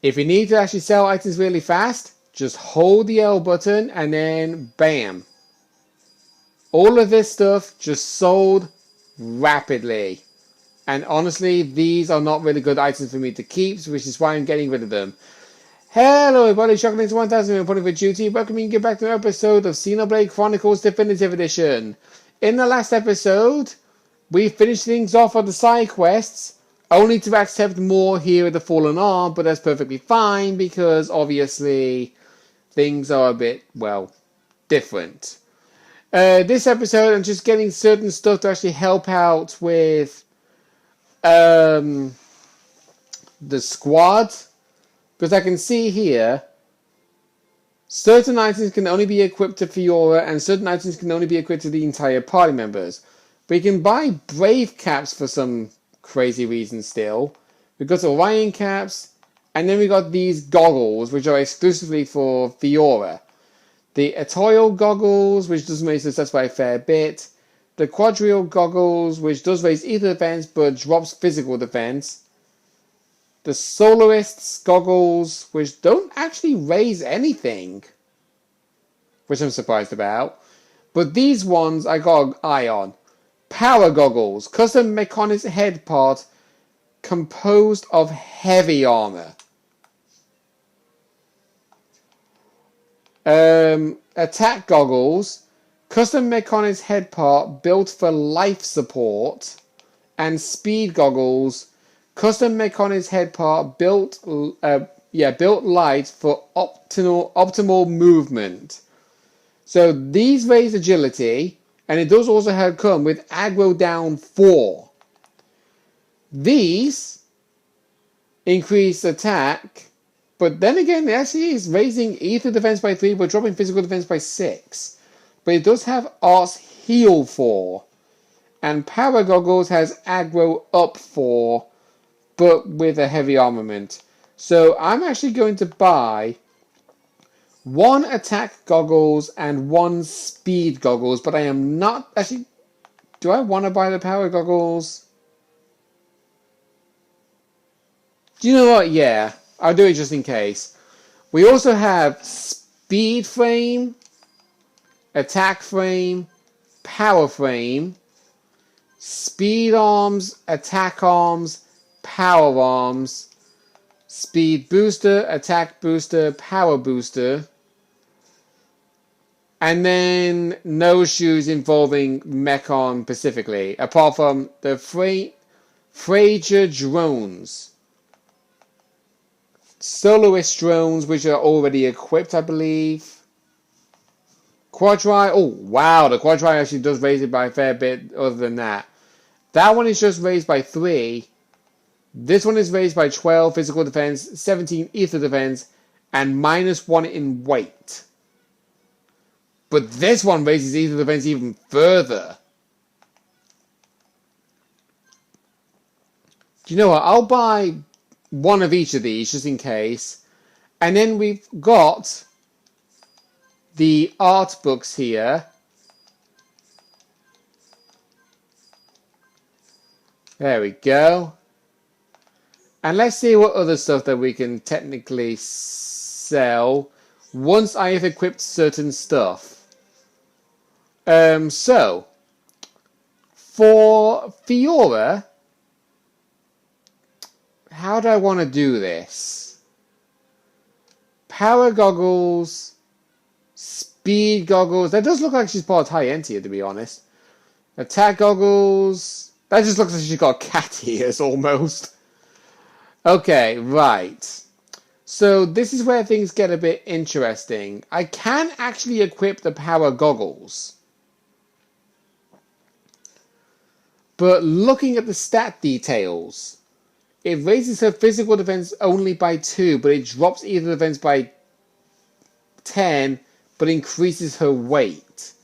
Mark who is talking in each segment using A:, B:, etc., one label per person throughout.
A: If you need to actually sell items really fast, just hold the L button and then bam. All of this stuff just sold rapidly. And honestly, these are not really good items for me to keep, which is why I'm getting rid of them. Hello everybody, Shocklinks 1000 reporting for duty. Welcome you back to an episode of Xenoblade Chronicles Definitive Edition. In the last episode, we finished things off on the side quests, only to accept more here at the Fallen Arm, but that's perfectly fine because obviously things are a bit, well, different. This episode, I'm just getting certain stuff to actually help out with the squad, because I can see here certain items can only be equipped to Fiora and certain items can only be equipped to the entire party members. We can buy Brave caps for some crazy reason still. We've got Orion caps, and then we got these goggles which are exclusively for Fiora. The Etoile goggles, which does raise the stats by a fair bit. The Quadrille goggles, which does raise ether defense but drops physical defense. The Soloist's goggles, which don't actually raise anything, which I'm surprised about. But these ones I got an eye on. Power goggles, custom mechanics head part composed of heavy armor. Attack goggles, custom mechanics head part built for life support, and speed goggles, custom mechanics head part built light for optimal movement. So these raise agility, and it does also come with aggro down 4. These increase attack, but then again, it actually is raising ether defense by 3, but dropping physical defense by 6. But it does have Arts heal 4. And Power Goggles has aggro up 4, but with a heavy armament. So I'm actually going to buy 1 attack goggles and 1 speed goggles, but I am not actually. Do I want to buy the power goggles? Do you know what? Yeah, I'll do it just in case. We also have speed frame, attack frame, power frame, speed arms, attack arms, power arms, speed booster, attack booster, power booster. And then no shoes involving Mechon specifically, apart from the Frager drones. Soloist drones, which are already equipped, I believe. Quadri, oh wow, the Quadri actually does raise it by a fair bit other than that. That one is just raised by 3. This one is raised by 12 physical defense, 17 ether defense, and -1 in weight. But this one raises ether defense even further. Do you know what? I'll buy 1 of each of these just in case. And then we've got the art books here. There we go. And let's see what other stuff that we can technically sell once I have equipped certain stuff. So, for Fiora, how do I want to do this? Power goggles, speed goggles. That does look like she's part high end here, to be honest. Attack goggles. That just looks like she's got cat ears almost. Okay, right. So this is where things get a bit interesting. I can actually equip the power goggles. But looking at the stat details, it raises her physical defense only by 2, but it drops ether defense by 10, but increases her weight.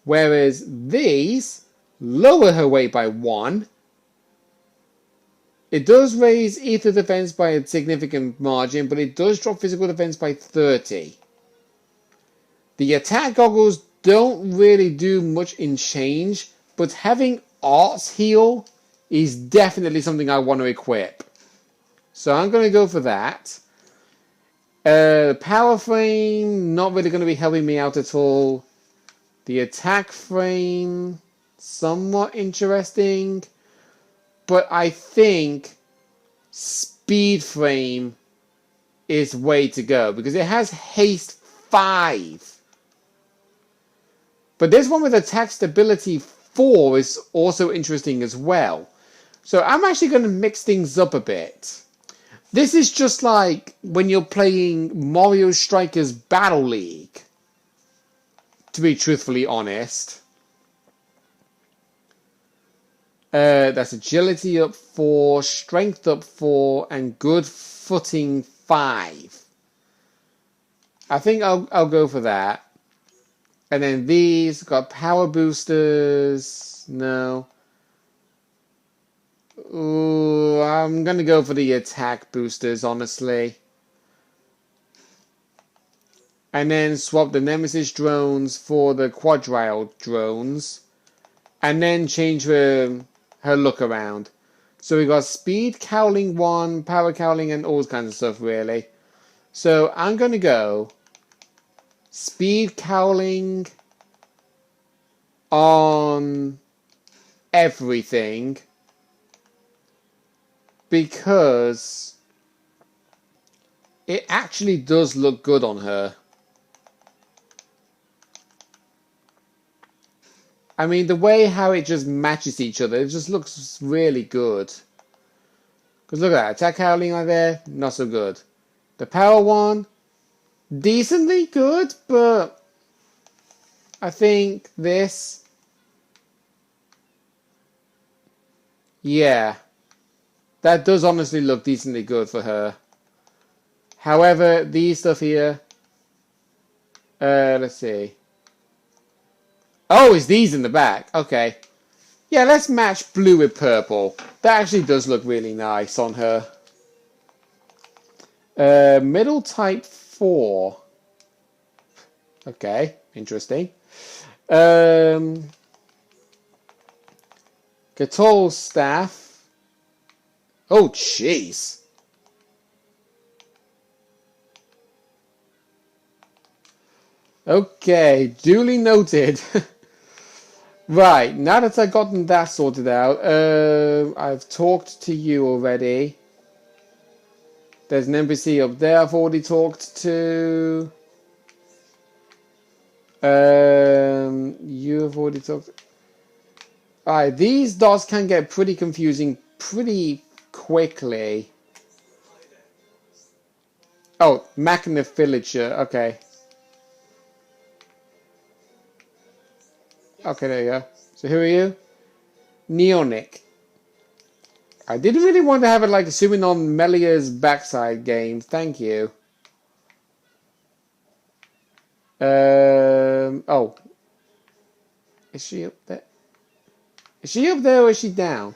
A: Whereas these lower her weight by 1. It does raise ether defense by a significant margin, but it does drop physical defense by 30. The attack goggles don't really do much in change, but having Arts heal is definitely something I want to equip. So I'm going to go for that. Power frame, not really going to be helping me out at all. The attack frame, somewhat interesting. But I think speed frame is way to go. Because it has haste 5. But this one with attack stability 4 is also interesting as well. So I'm actually going to mix things up a bit. This is just like when you're playing Mario Strikers Battle League, to be truthfully honest. That's agility up 4, strength up 4, and good footing 5. I think I'll go for that. And then these got power boosters. No. Ooh, I'm gonna go for the attack boosters, honestly. And then swap the Nemesis drones for the Quadrile drones. And then change her look around. So we got speed cowling 1, power cowling, and all kinds of stuff, really. So I'm gonna go speed cowling on everything. Because it actually does look good on her. I mean, the way how it just matches each other, it just looks really good. Because look at that, attack howling right there, not so good. The power one, decently good, but I think this, yeah. That does honestly look decently good for her. However, these stuff here, let's see. Oh, it's these in the back. Okay. Yeah, let's match blue with purple. That actually does look really nice on her. Middle type 4. Okay, interesting. Katol staff. Oh, jeez. Okay, duly noted. Right, now that I've gotten that sorted out, I've talked to you already. There's an NPC up there I've already talked to. You have already talked. Alright, these dots can get pretty confusing pretty quickly. Oh, Machina Villager, okay. Okay, there you go. So who are you? Neonic. I didn't really want to have it like zooming on Melia's backside game. Thank you. Oh. Is she up there? Is she up there or is she down?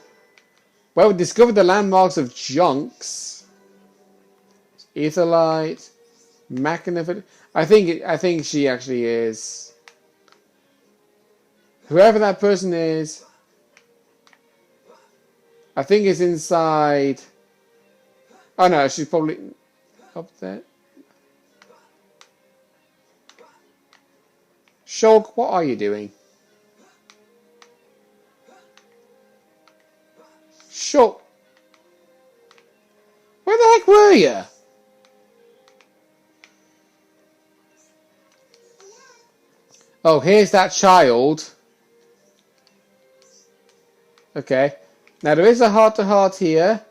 A: Well, we discovered the landmarks of Junks. Etherlight. Machina. I think she actually is. Whoever that person is, I think it's inside. Oh no, she's probably up there. Shulk, what are you doing? Shulk, where the heck were you? Oh, here's that child. Okay, now there is a heart-to-heart here.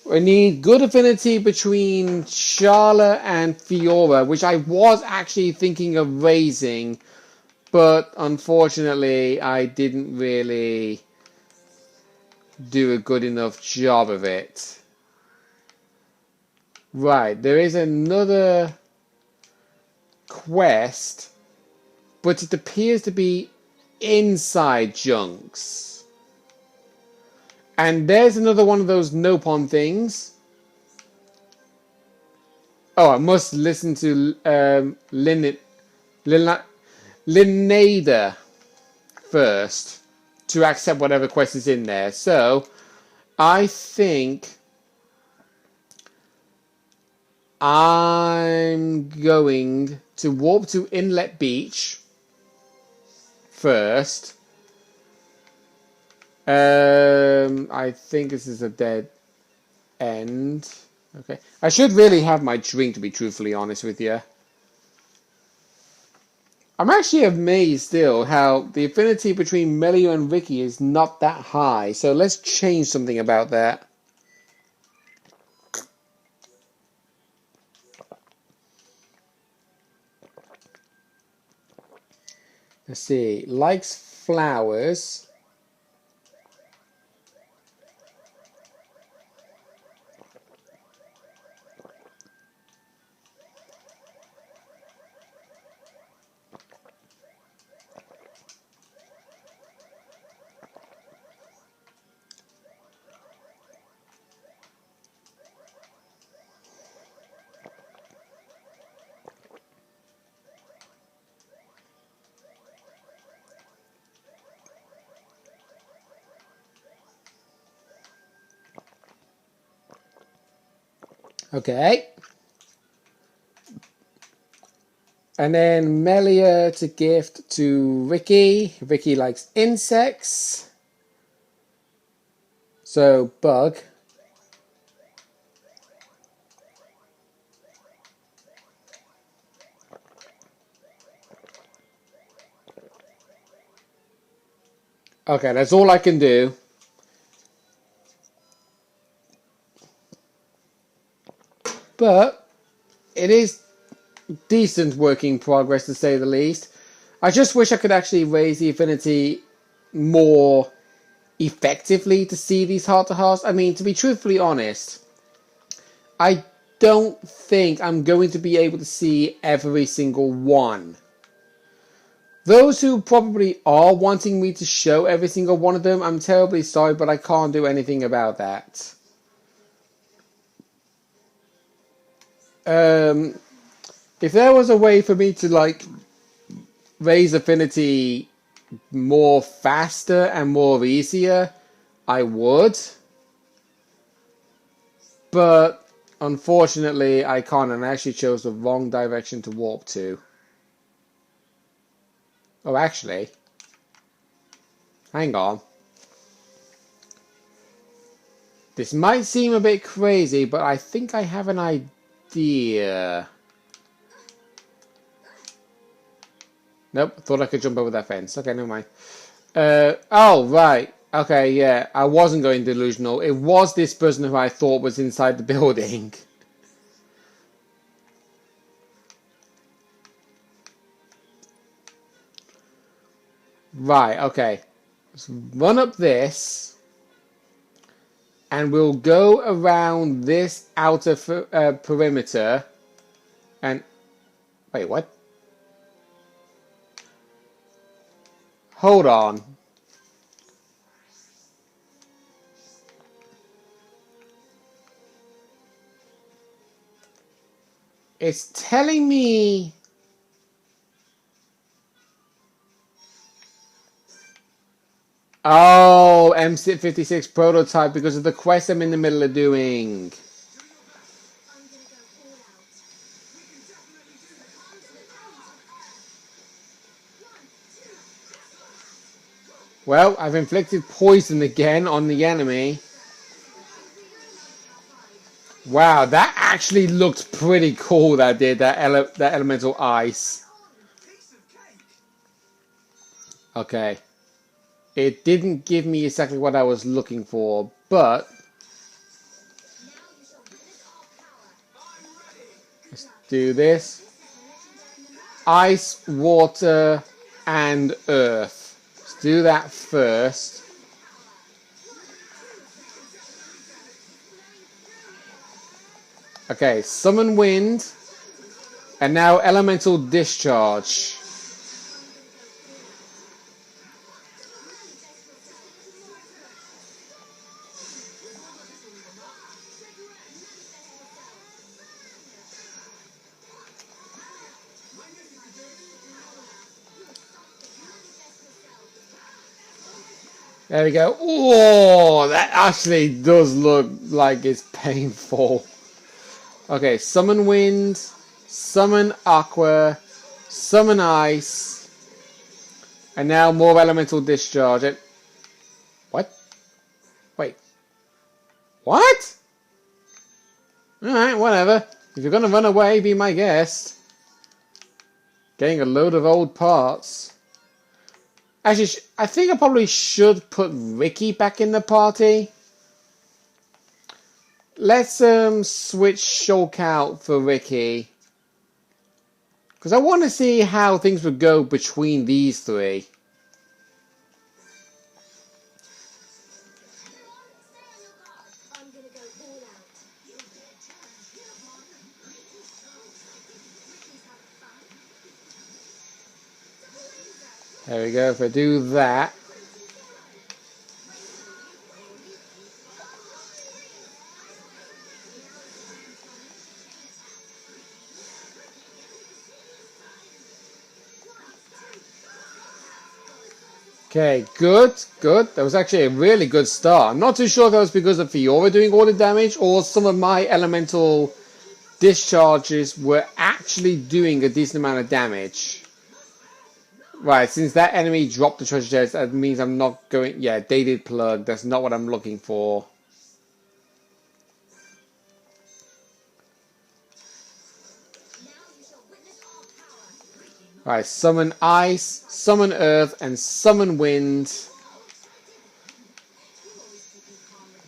A: We need good affinity between Charla and Fiora, which I was actually thinking of raising, but unfortunately I didn't really do a good enough job of it. Right, there is another quest, but it appears to be inside Junks. And there's another one of those Nopon things. Oh, I must listen to Linnada first to accept whatever quest is in there. So, I think I'm going to warp to Inlet Beach first. I think this is a dead end. Okay. I should really have my drink, to be truthfully honest with you. I'm actually amazed still how the affinity between Melio and Ricky is not that high. So let's change something about that. Let's see. Likes flowers. Okay. And then Melia to gift to Ricky. Ricky likes insects. So, bug. Okay, that's all I can do. But it is decent working progress, to say the least. I just wish I could actually raise the affinity more effectively to see these heart-to-hearts. I mean, to be truthfully honest, I don't think I'm going to be able to see every single one. Those who probably are wanting me to show every single one of them, I'm terribly sorry, but I can't do anything about that. If there was a way for me to, like, raise affinity more faster and more easier, I would. But unfortunately, I can't, and I actually chose the wrong direction to warp to. Oh, actually, hang on. This might seem a bit crazy, but I think I have an idea. Nope, thought I could jump over that fence. Okay, never mind. Oh, right. Okay, yeah, I wasn't going delusional. It was this person who I thought was inside the building. Right, okay. Let's run up this. And we'll go around this outer perimeter. And... wait, what? Hold on. It's telling me... oh, M56 prototype because of the quest I'm in the middle of doing. Well, I've inflicted poison again on the enemy. Wow, that actually looked pretty cool, that did, that elemental ice. Okay. It didn't give me exactly what I was looking for, but... let's do this. Ice, water, and earth. Let's do that first. Okay, summon wind, and now elemental discharge. There we go. Oh, that actually does look like it's painful. Okay, summon wind, summon aqua, summon ice, and now more elemental discharge. What? Wait. What? Alright, whatever. If you're gonna run away, be my guest. Getting a load of old parts. Actually, I think I probably should put Ricky back in the party. Let's switch Shulk out for Ricky. Because I want to see how things would go between these three. There we go, if I do that. Okay, good, good. That was actually a really good start. I'm not too sure if that was because of Fiora doing all the damage or some of my elemental discharges were actually doing a decent amount of damage. Right, since that enemy dropped the treasure chest, that means I'm not going... Yeah, dated plug. That's not what I'm looking for. Right, summon ice, summon earth, and summon wind.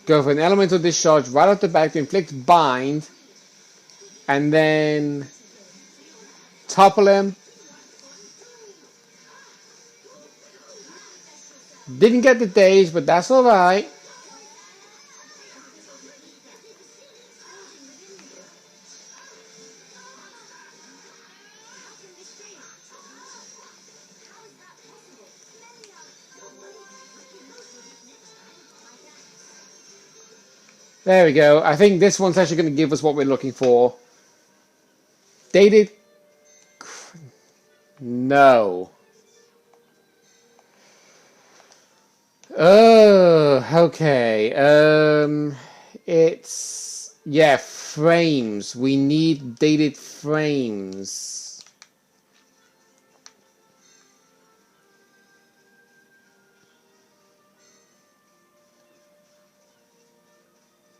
A: Go for an elemental discharge right off the back to inflict bind. And then topple him. Didn't get the daze, but that's alright. There we go. I think this one's actually going to give us what we're looking for. Dated? No. Oh, okay. It's... Yeah, frames. We need dated frames.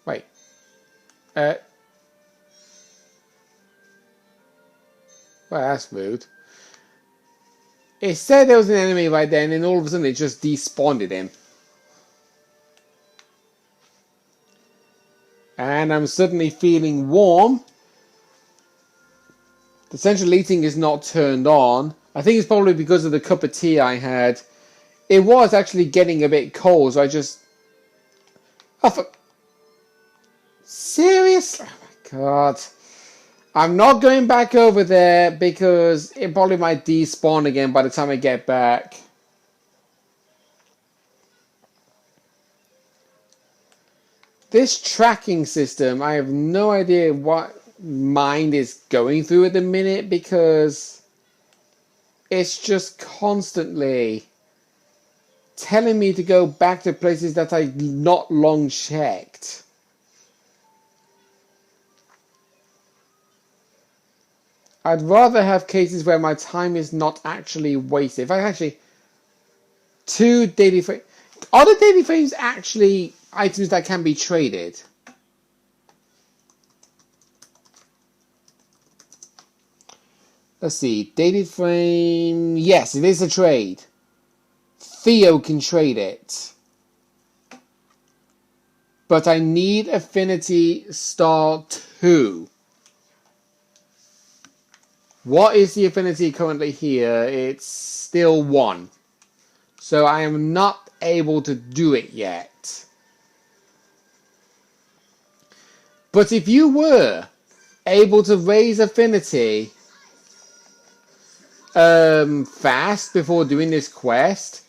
A: Wait. Well, that's rude. It said there was an enemy right there, and then all of a sudden it just despawned him. And I'm suddenly feeling warm. The central heating is not turned on. I think it's probably because of the cup of tea I had. It was actually getting a bit cold, so I just... Oh, seriously? Oh my god. I'm not going back over there because it probably might despawn again by the time I get back. This tracking system, I have no idea what mind is going through at the minute because it's just constantly telling me to go back to places that I've not long checked. I'd rather have cases where my time is not actually wasted. If I actually... 2 daily frames... Are the daily frames actually items that can be traded? Let's see. Dated frame... Yes, it is a trade. Theo can trade it. But I need Affinity Star 2. What is the affinity currently here? It's still 1. So I am not able to do it yet. But if you were able to raise affinity fast before doing this quest,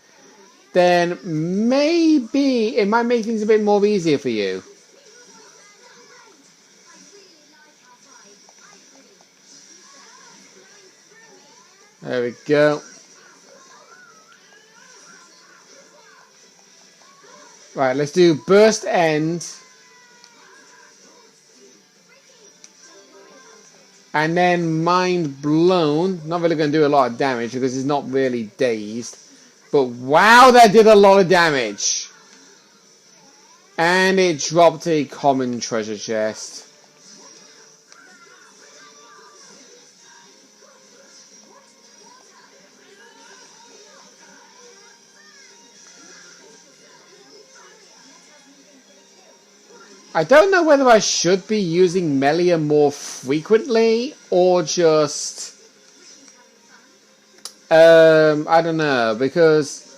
A: then maybe it might make things a bit more easier for you. There we go. Right, let's do burst end. And then mind blown. Not really going to do a lot of damage because he's not really dazed. But wow, that did a lot of damage. And it dropped a common treasure chest. I don't know whether I should be using Melia more frequently or just I don't know, because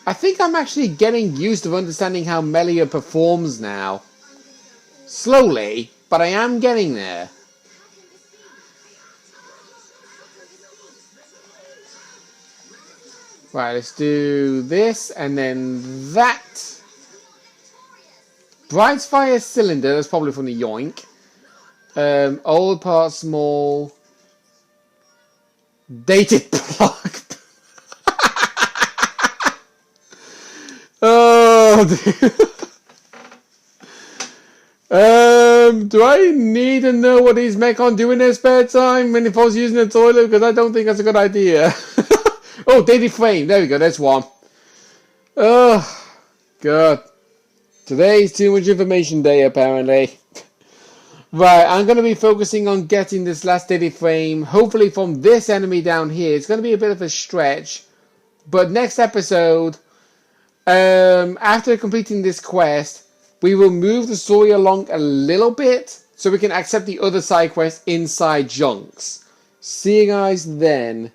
A: I think I'm actually getting used to understanding how Melia performs now. Slowly, but I am getting there. Right, let's do this and then that. Bright's fire cylinder, that's probably from the yoink. Old part small. Dated plug. Oh, do I need to know what these mechon do in their spare time when if I was using the toilet? Because I don't think that's a good idea. Oh, dated frame. There we go. That's one. Oh, God. Today's too much information day, apparently. Right, I'm going to be focusing on getting this last daily frame, hopefully from this enemy down here. It's going to be a bit of a stretch, but next episode, after completing this quest, we will move the story along a little bit so we can accept the other side quests inside Junks. See you guys then.